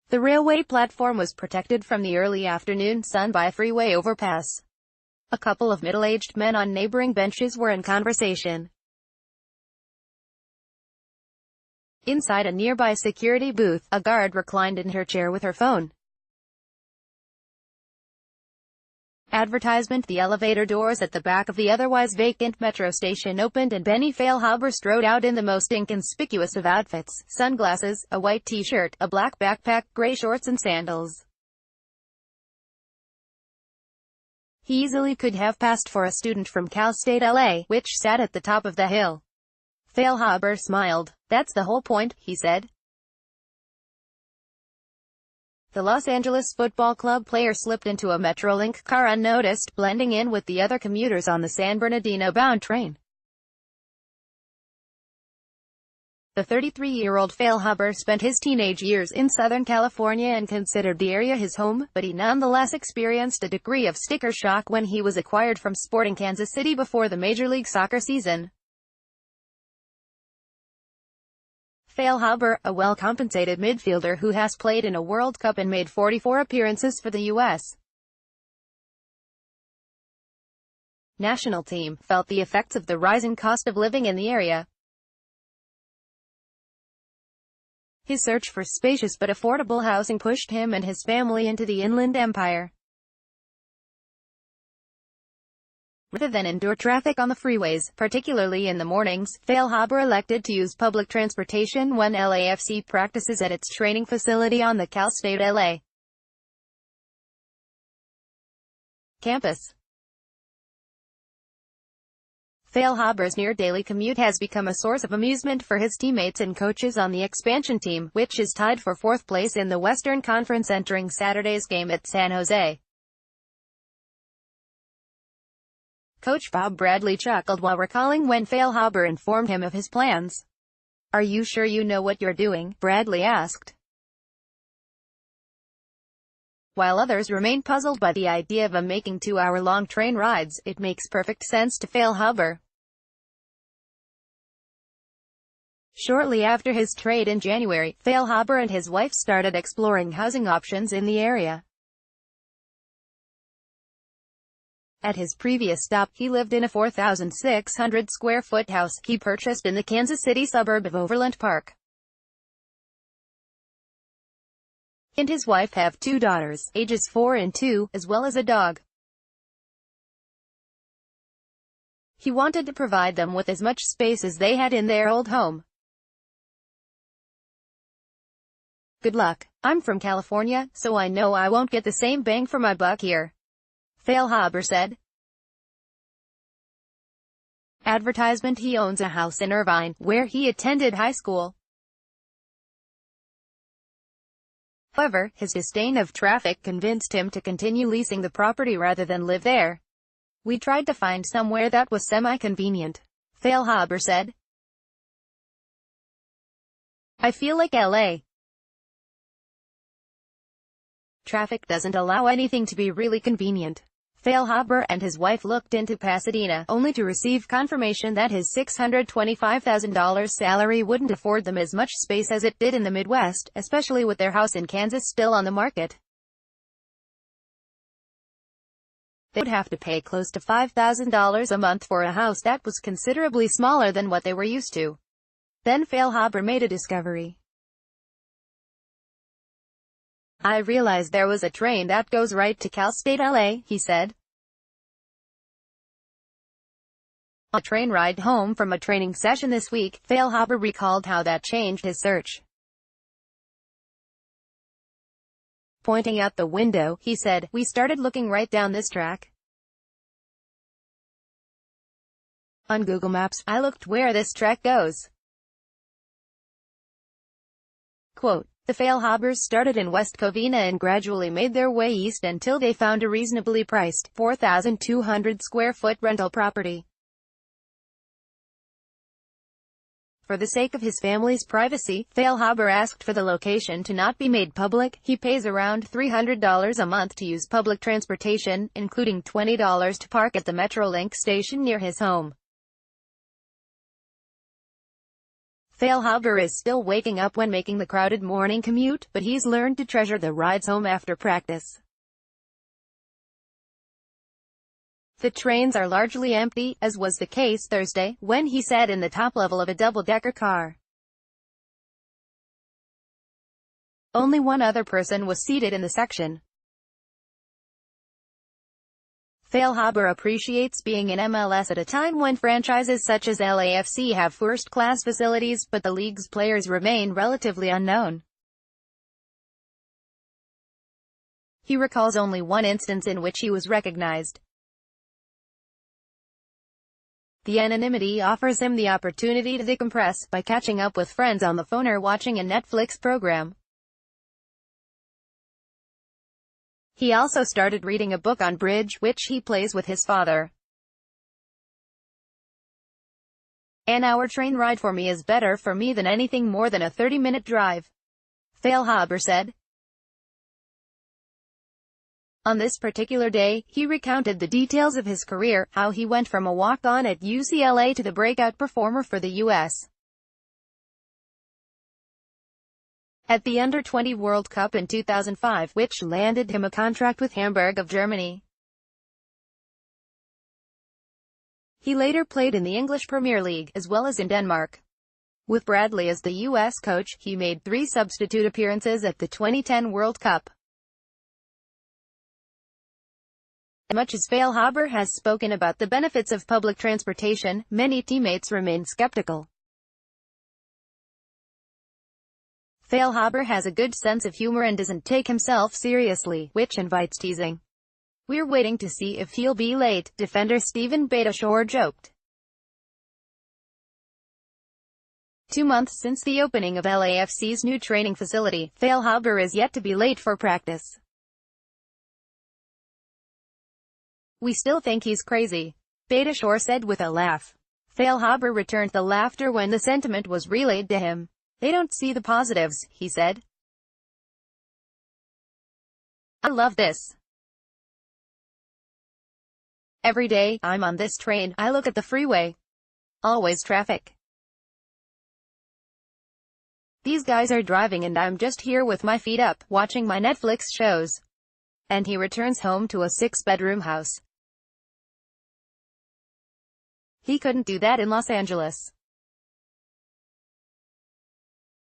The railway platform was protected from the early afternoon sun by a freeway overpass. A couple of middle-aged men on neighboring benches were in conversation. Inside a nearby security booth, a guard reclined in her chair with her phone. Advertisement. The elevator doors at the back of the otherwise vacant metro station opened and Benny Feilhaber strode out in the most inconspicuous of outfits: sunglasses, a white t-shirt, a black backpack, gray shorts and sandals. He easily could have passed for a student from Cal State LA, which sat at the top of the hill. Feilhaber smiled. "That's the whole point," he said. The Los Angeles Football Club player slipped into a Metrolink car unnoticed, blending in with the other commuters on the San Bernardino-bound train. The 33-year-old Feilhaber spent his teenage years in Southern California and considered the area his home, but he nonetheless experienced a degree of sticker shock when he was acquired from Sporting Kansas City before the Major League Soccer season. Feilhaber, a well-compensated midfielder who has played in a World Cup and made 44 appearances for the U.S. national team, felt the effects of the rising cost of living in the area. His search for spacious but affordable housing pushed him and his family into the Inland Empire. Rather than endure traffic on the freeways, particularly in the mornings, Feilhaber elected to use public transportation when LAFC practices at its training facility on the Cal State LA campus. Feilhaber's near-daily commute has become a source of amusement for his teammates and coaches on the expansion team, which is tied for fourth place in the Western Conference entering Saturday's game at San Jose. Coach Bob Bradley chuckled while recalling when Feilhaber informed him of his plans. "Are you sure you know what you're doing?" Bradley asked. While others remain puzzled by the idea of him making 2-hour-long train rides, it makes perfect sense to Feilhaber. Shortly after his trade in January, Feilhaber and his wife started exploring housing options in the area. At his previous stop, he lived in a 4,600-square-foot house he purchased in the Kansas City suburb of Overland Park. He and his wife have 2 daughters, ages 4 and 2, as well as a dog. He wanted to provide them with as much space as they had in their old home. "Good luck. I'm from California, so I know I won't get the same bang for my buck here," Feilhaber said. Advertisement. He owns a house in Irvine, where he attended high school. However, his disdain of traffic convinced him to continue leasing the property rather than live there. "We tried to find somewhere that was semi-convenient," Feilhaber said. "I feel like LA. Traffic doesn't allow anything to be really convenient." Feilhaber and his wife looked into Pasadena, only to receive confirmation that his $625,000 salary wouldn't afford them as much space as it did in the Midwest, especially with their house in Kansas still on the market. They would have to pay close to $5,000 a month for a house that was considerably smaller than what they were used to. Then Feilhaber made a discovery. "I realized there was a train that goes right to Cal State LA," he said. On a train ride home from a training session this week, Feilhaber recalled how that changed his search. Pointing out the window, he said, "We started looking right down this track. On Google Maps, I looked where this track goes." Quote, "The Feilhabers started in West Covina and gradually made their way east until they found a reasonably priced, 4,200-square-foot rental property. For the sake of his family's privacy, Feilhaber asked for the location to not be made public. He pays around $300 a month to use public transportation, including $20 to park at the Metrolink station near his home." Feilhaber is still waking up when making the crowded morning commute, but he's learned to treasure the rides home after practice. The trains are largely empty, as was the case Thursday, when he sat in the top level of a double-decker car. Only one other person was seated in the section. Feilhaber appreciates being in MLS at a time when franchises such as LAFC have first-class facilities, but the league's players remain relatively unknown. He recalls only one instance in which he was recognized. The anonymity offers him the opportunity to decompress by catching up with friends on the phone or watching a Netflix program. He also started reading a book on bridge, which he plays with his father. "An hour train ride for me is better for me than anything more than a 30-minute drive," Feilhaber said. On this particular day, he recounted the details of his career, how he went from a walk-on at UCLA to the breakout performer for the U.S. at the Under-20 World Cup in 2005, which landed him a contract with Hamburg of Germany. He later played in the English Premier League, as well as in Denmark. With Bradley as the U.S. coach, he made 3 substitute appearances at the 2010 World Cup. As much as Feilhaber has spoken about the benefits of public transportation, many teammates remain skeptical. Feilhaber has a good sense of humor and doesn't take himself seriously, which invites teasing. "We're waiting to see if he'll be late," defender Steven Beitashour joked. 2 months since the opening of LAFC's new training facility, Feilhaber is yet to be late for practice. "We still think he's crazy," Beitashour said with a laugh. Feilhaber returned the laughter when the sentiment was relayed to him. "They don't see the positives," he said. "I love this. Every day I'm on this train, I look at the freeway. Always traffic. These guys are driving and I'm just here with my feet up, watching my Netflix shows." And he returns home to a 6-bedroom house. He couldn't do that in Los Angeles.